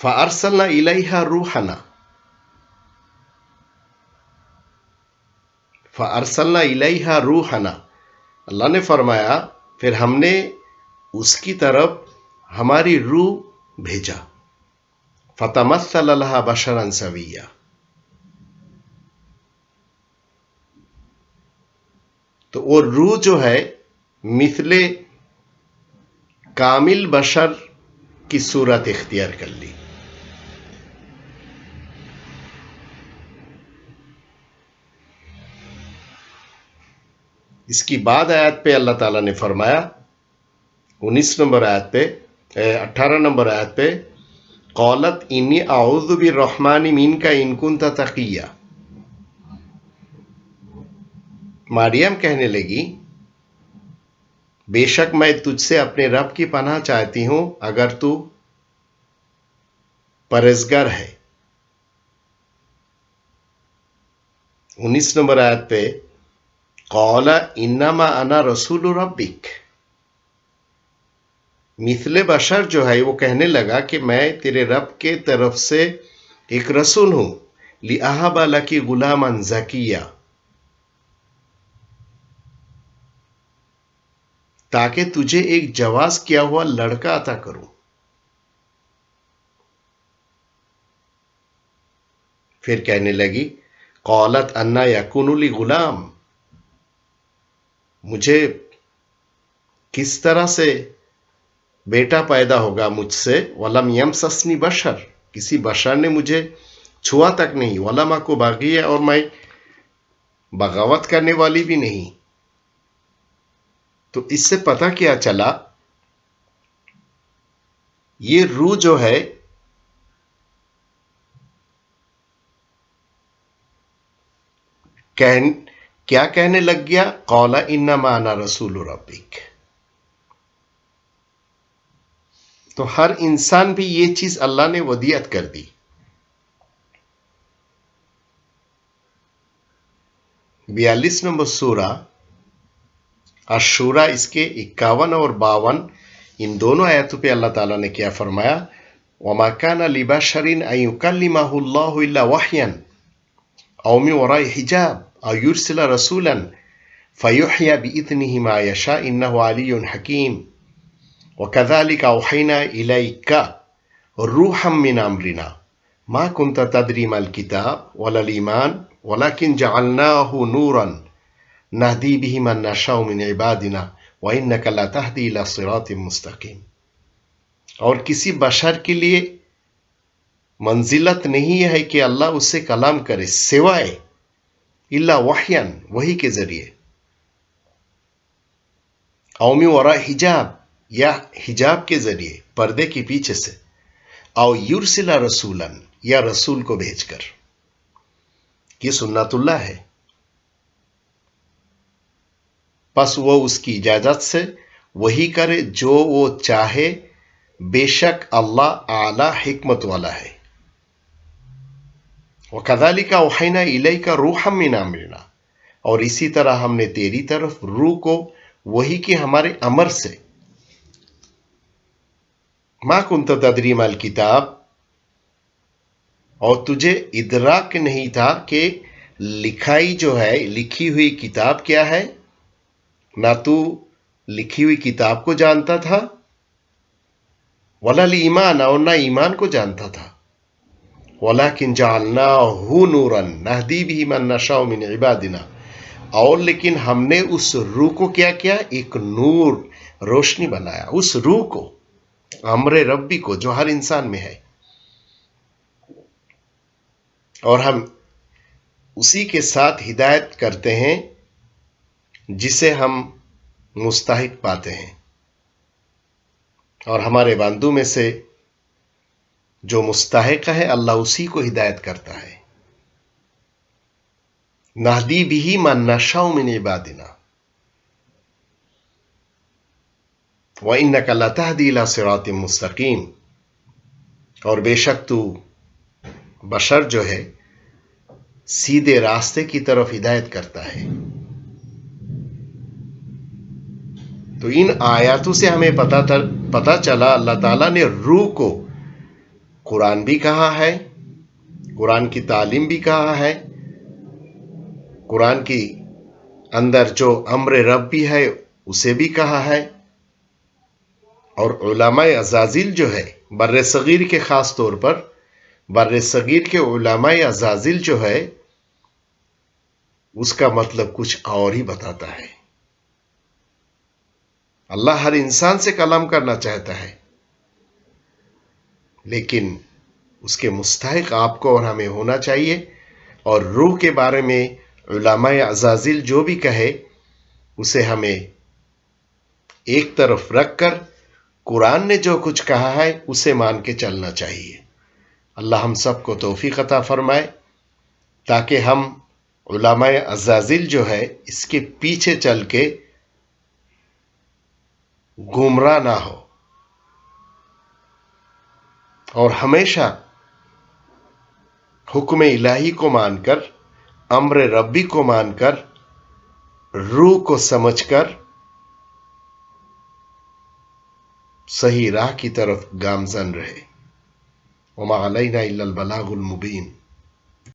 فَأَرْسَلْنَا إِلَيْهَا رُوحَنَا فَأَرْسَلْنَا إِلَيْهَا رُوحَنَا اللہ نے فرمایا پھر ہم نے اس کی طرف ہماری روح بھیجا. فَتَمَثَّلَ لَهَا بَشَرًا سَوِيًّا تو وہ روح جو ہے مثل کامل بشر کی صورت اختیار کر لی. اس کی بعد آیت پہ اللہ تعالیٰ نے فرمایا 19 نمبر آیت پہ 18 نمبر آیت پہ قالت انی اعوذ بالرحمن منک ان کنت تقیا. مریم کہنے لگی بے شک میں تجھ سے اپنے رب کی پناہ چاہتی ہوں اگر تو پرہیزگار ہے. 19 نمبر آیت پہ قال انما انا رسول ربک. مثل بشر جو ہے وہ کہنے لگا کہ میں تیرے رب کے طرف سے ایک رسول ہوں. لِأَهَبَ لَكِ غُلَامًا زَكِيًّا تاکہ تجھے ایک جواز کیا ہوا لڑکا عطا کروں. پھر کہنے لگی قالت انا یکون لی غلام مجھے کس طرح سے بیٹا پیدا ہوگا مجھ سے. ولم یمسسنی بشر کسی بشر نے مجھے چھوا تک نہیں. ولم اکو باغیہ اور میں بغاوت کرنے والی بھی نہیں. تو اس سے پتہ کیا چلا یہ روح جو ہے کیا کہنے لگ گیا قال انما انا رسول ربک. تو ہر انسان بھی یہ چیز اللہ نے ودیعت کر دی. 42 نمبر سورہ الشورى اس کے 51 اور 52 ان دونوں آیتوں پہ اللہ تعالیٰ نے کیا فرمایا وما كان لبشر ان يكلمه الله الا وحيا او من وراء حجاب او يرسل رسولا فيحيى باذنه ما يشاء انه علي حكيم وكذلك اوحينا اليك روحا من امرنا ما كنت تدري ما الكتاب ولا الايمان ولكن جعلناه نورا نهدي به من نشاء من عبادنا وانك لا تهدي الى صراط مستقيم. اور کسی بشر کے لیے منزلت نہیں ہے کہ اللہ اس سے کلام کرے سوائے الا وحیان وحی کے ذریعے او من وراء حجاب یا حجاب کے ذریعے پردے کے پیچھے سے او یرسل رسولا یا رسول کو بھیج کر. یہ سنت اللہ ہے. پس وہ اس کی اجازت سے وہی کرے جو وہ چاہے بے شک اللہ اعلی حکمت والا ہے. وَكَذَلِكَ أَوْحَيْنَا إِلَيْكَ رُوحًا مِّنْ أَمْرِنَا اور اسی طرح ہم نے تیری طرف روح کو وہی کے ہمارے امر سے. مَا كُنْتَ تَدْرِي مَا الْكِتَابِ اور تجھے ادراک نہیں تھا کہ لکھائی جو ہے لکھی ہوئی کتاب کیا ہے. نہ تو لکھی ہوئی کتاب کو جانتا تھا ولا الایمان اور نہ ایمان کو جانتا تھا. وَلَكِنْ جَعَلْنَاهُ نُورًا نَهْدِي بِهِ مَن نَّشَاءُ مِنْ عِبَادِنَا اور لیکن ہم نے اس روح کو کیا کیا ایک نور روشنی بنایا. اس روح کو امر ربی کو جو ہر انسان میں ہے اور ہم اسی کے ساتھ ہدایت کرتے ہیں جسے ہم مستحق پاتے ہیں. اور ہمارے بندوں میں سے جو مستحق ہے اللہ اسی کو ہدایت کرتا ہے. نہدی بھی من نشاء من عبادنا وانک لتہدی الی صراط مستقیم اور بے شک تو بشر جو ہے سیدھے راستے کی طرف ہدایت کرتا ہے. تو ان آیاتوں سے ہمیں پتہ چلا اللہ تعالیٰ نے روح کو قرآن بھی کہا ہے، قرآن کی تعلیم بھی کہا ہے، قرآن کی اندر جو امر رب بھی ہے اسے بھی کہا ہے، اور علماء ازازیل جو ہے بر صغیر کے خاص طور پر بر صغیر کے علماء ازازیل جو ہے اس کا مطلب کچھ اور ہی بتاتا ہے۔ اللہ ہر انسان سے کلام کرنا چاہتا ہے، لیکن اس کے مستحق آپ کو اور ہمیں ہونا چاہیے، اور روح کے بارے میں علماء ازازیل جو بھی کہے اسے ہمیں ایک طرف رکھ کر قرآن نے جو کچھ کہا ہے اسے مان کے چلنا چاہیے۔ اللہ ہم سب کو توفیق عطا فرمائے تاکہ ہم علماء ازازیل جو ہے اس کے پیچھے چل کے گمراہ نہ ہو، اور ہمیشہ حکم الہی کو مان کر، امر ربی کو مان کر، روح کو سمجھ کر صحیح راہ کی طرف گامزن رہے۔ وما علینا الا البلاغ المبین۔